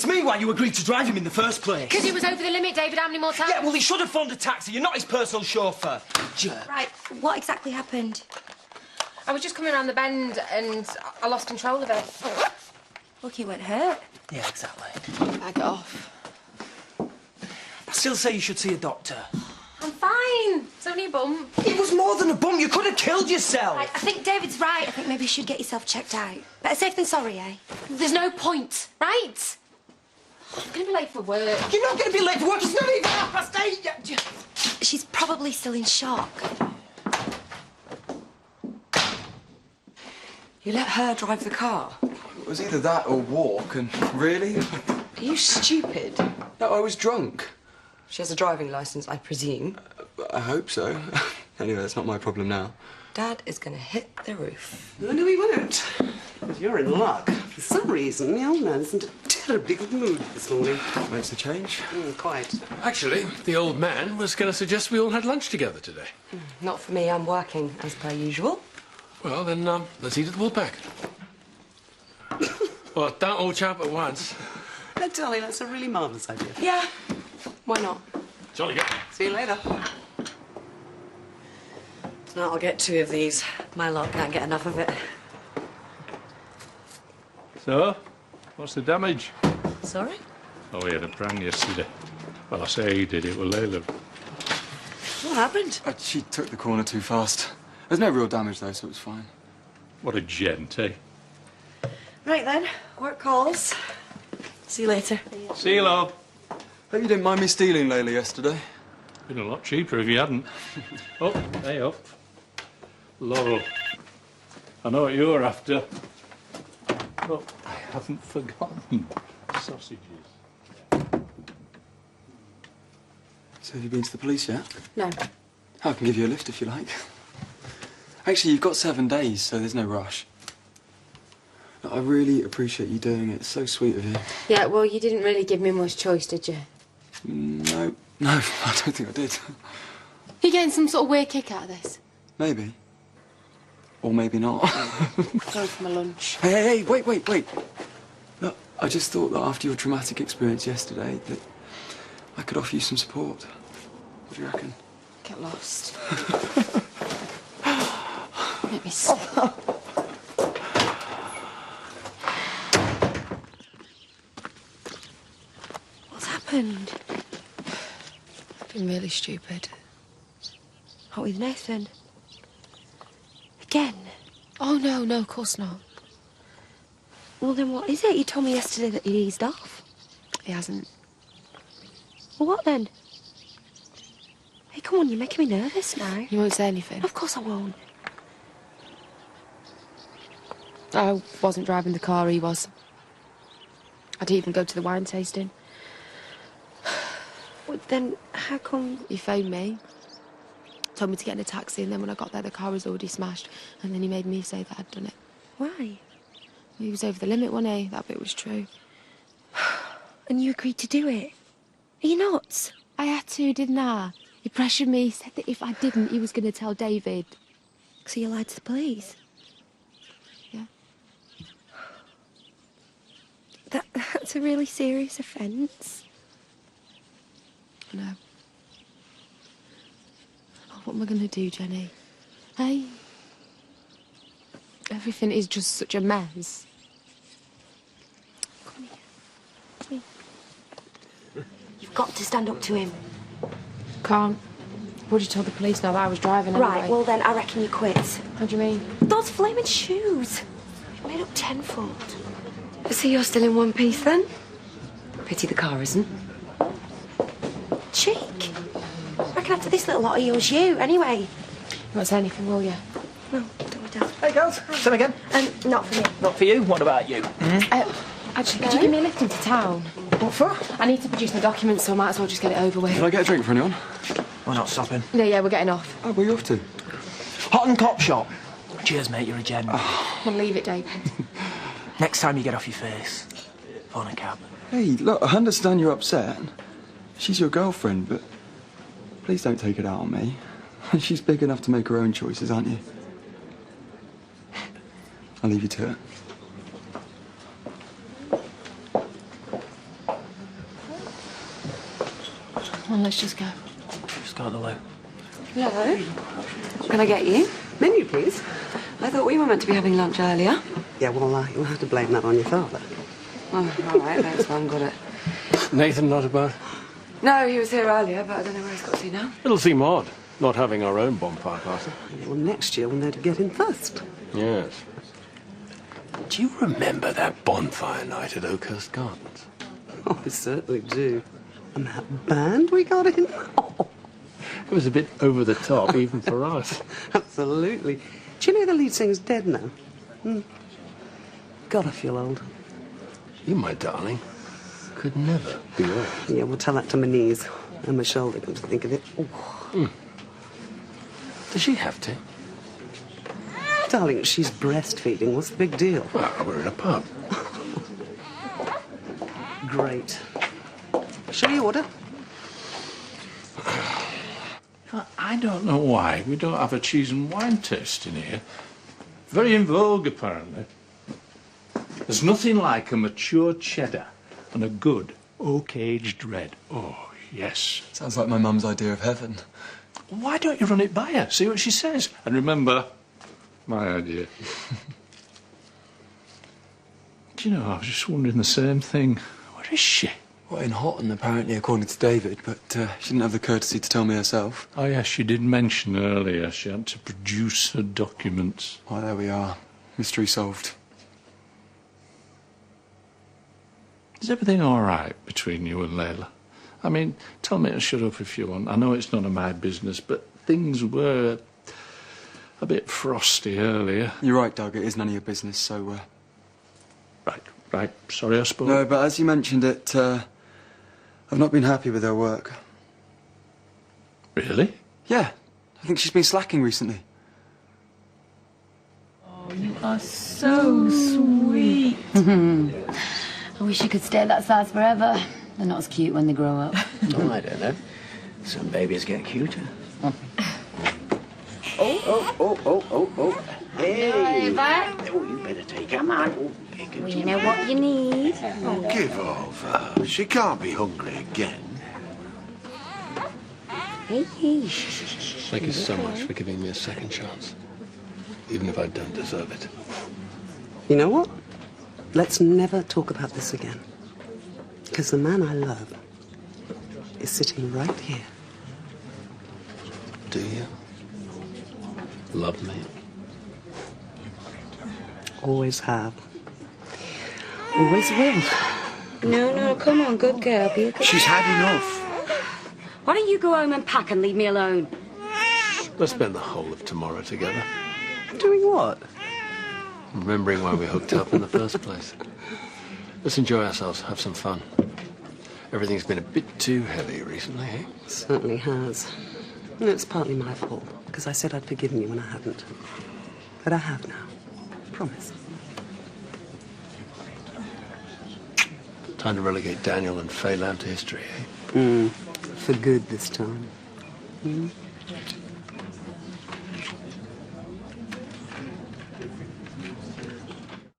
beats me why you agreed to drive him in the first place. Because he was over the limit, David. How many more times? Yeah, well, he should have phoned a taxi. You're not his personal chauffeur. Jerk. Right, what exactly happened? I was just coming around the bend and I lost control of it. Look, he weren't hurt. Yeah, exactly. Bag it off. I still say you should see a doctor. I'm fine. It's only a bump. It was more than a bum. You could have killed yourself. I think David's right. I think maybe you should get yourself checked out. Better safe than sorry, eh? There's no point, right? I'm going to be late for work. You're not going to be late for work. It's not even 8:30 yet. She's probably still in shock. You let her drive the car? It was either that or walk, and really? Are you stupid? No, I was drunk. She has a driving licence, I presume. I hope so. Anyway, that's not my problem now. Dad is going to hit the roof. No, he won't. But you're in luck. For some reason, the old man isn't in a terribly good mood this morning. Makes a change. Quite. Actually, the old man was going to suggest we all had lunch together today. Not for me, I'm working, as per usual. Well, then, let's eat at the Woolpack. Well, don't all chop at once. Oh, darling, that's a really marvellous idea. Yeah, why not? Jolly good. See you later. Tonight I'll get 2 of these. My lot can't get enough of it. So, what's the damage? Sorry? Oh, he had a pram yesterday. Well, I say he did it with Leyla. What happened? She took the corner too fast. There's no real damage, though, so it was fine. What a gent, eh? Right then, work calls. See you later. See you, love. Hope you didn't mind me stealing Leyla yesterday. Been a lot cheaper if you hadn't. Oh, hey up. Laurel. I know what you're after. But I haven't forgotten. Sausages. So have you been to the police yet? No. I can give you a lift if you like. Actually, you've got 7 days, so there's no rush. I really appreciate you doing it. It's so sweet of you. Yeah, well, you didn't really give me much choice, did you? No, I don't think I did. You getting some sort of weird kick out of this? Maybe. Or maybe not. Going for my lunch. Hey, wait. Look, I just thought that after your traumatic experience yesterday, that I could offer you some support. What do you reckon? Get lost. Make me stop. What's happened? I've been really stupid. What with Nathan? Again? Oh, no, of course not. Well, then what is it? You told me yesterday that he'd eased off. He hasn't. Well, what then? Hey, come on, you're making me nervous now. You won't say anything? Of course I won't. I wasn't driving the car, he was. I didn't even go to the wine tasting. Well, then how come... He phoned me, told me to get in a taxi, and then when I got there, the car was already smashed, and then he made me say that I'd done it. Why? He was over the limit, wasn't he? That bit was true. And you agreed to do it? Are you nuts? I had to, didn't I? He pressured me, said that if I didn't, he was going to tell David. So you lied to the police? Yeah. That's a really serious offence. I know. Oh, what am I going to do, Gennie? Hey? Everything is just such a mess. Come here. Come here. You've got to stand up to him. Can't. Would you tell the police now that I was driving anyway? Right, well then, I reckon you quit. How do you mean? Those flaming shoes. You've made up tenfold. So you're still in one piece then? Pity the car isn't. Cheek. I reckon after this little lot he owes you, anyway. You won't say anything, will you? No, don't worry, Dad. Hey, girls. Same again. Not for me. Not for you. What about you? Actually, could you give me a lift into town? What for? I need to produce my documents, so I might as well just get it over with. Can I get a drink for anyone? We're not stopping. Yeah, we're getting off. Oh, where are you off to? Hot and Cop Shop. Cheers, mate. You're a gem. We'll leave it, David. Next time you get off your face, phone a cab. Hey, look, I understand you're upset. She's your girlfriend, but please don't take it out on me. She's big enough to make her own choices, aren't you? I'll leave you to it. Come on, let's just go. Just go on the loo. Hello. What can I get you? Menu, please. I thought we were meant to be having lunch earlier. Yeah, well, you'll have to blame that on your father. Oh, all right, thanks, Mum, got it. Nathan not about? No, he was here earlier, but I don't know where he's got to now. It'll seem odd, not having our own bonfire party. Well, next year we'll know to get in first. Yes. Do you remember that bonfire night at Oakhurst Gardens? Oh, I certainly do. And that band we got in? Oh, It was a bit over the top, even for us. absolutely. Do you know the lead singer's dead now? God, I feel old. You, my darling, could never be old. Yeah, we'll tell that to my knees and my shoulder, come to think of it. Oh. Does she have to? Darling, she's breastfeeding. What's the big deal? Well, we're in a pub. Great. Shall you order? I don't know why we don't have a cheese and wine tasting here. Very in vogue, apparently. There's nothing like a mature cheddar and a good oak-aged red. Oh, yes. Sounds like my mum's idea of heaven. Why don't you run it by her? See what she says. And remember, my idea. Do you know, I was just wondering the same thing. Where is she? Well, in Houghton, apparently, according to David, but she didn't have the courtesy to tell me herself. Oh, yes, she did mention earlier she had to produce her documents. Well, there we are. Mystery solved. Is everything all right between you and Leyla? I mean, tell me to shut up if you want. I know it's none of my business, but things were a bit frosty earlier. You're right, Doug. It is none of your business, so... Right. Sorry I spoke. No, but as you mentioned it, I've not been happy with her work. Really? Yeah. I think she's been slacking recently. Oh, you are so sweet. I wish you could stay at that size forever. They're not as cute when they grow up. Oh, I don't know. Some babies get cuter. Oh. Hey, Oh, you better take it. Come on. Oh, well, you know what you need. Oh, give over. She can't be hungry again. Hey. Thank you so much for giving me a second chance, even if I don't deserve it. You know what? Let's never talk about this again. Because the man I love is sitting right here. Do you love me? Always have. Always will. No, come on, good girl. Be a good She's had enough. Why don't you go home and pack and leave me alone? Let's spend the whole of tomorrow together, Doing what? remembering why we hooked up in the first place. Let's enjoy ourselves, have some fun. Everything's been a bit too heavy recently, eh? Certainly has. And it's partly my fault, because I said I'd forgiven you when I hadn't. But I have now. Promise. Time to relegate Daniel and Phelan to history, eh? For good this time.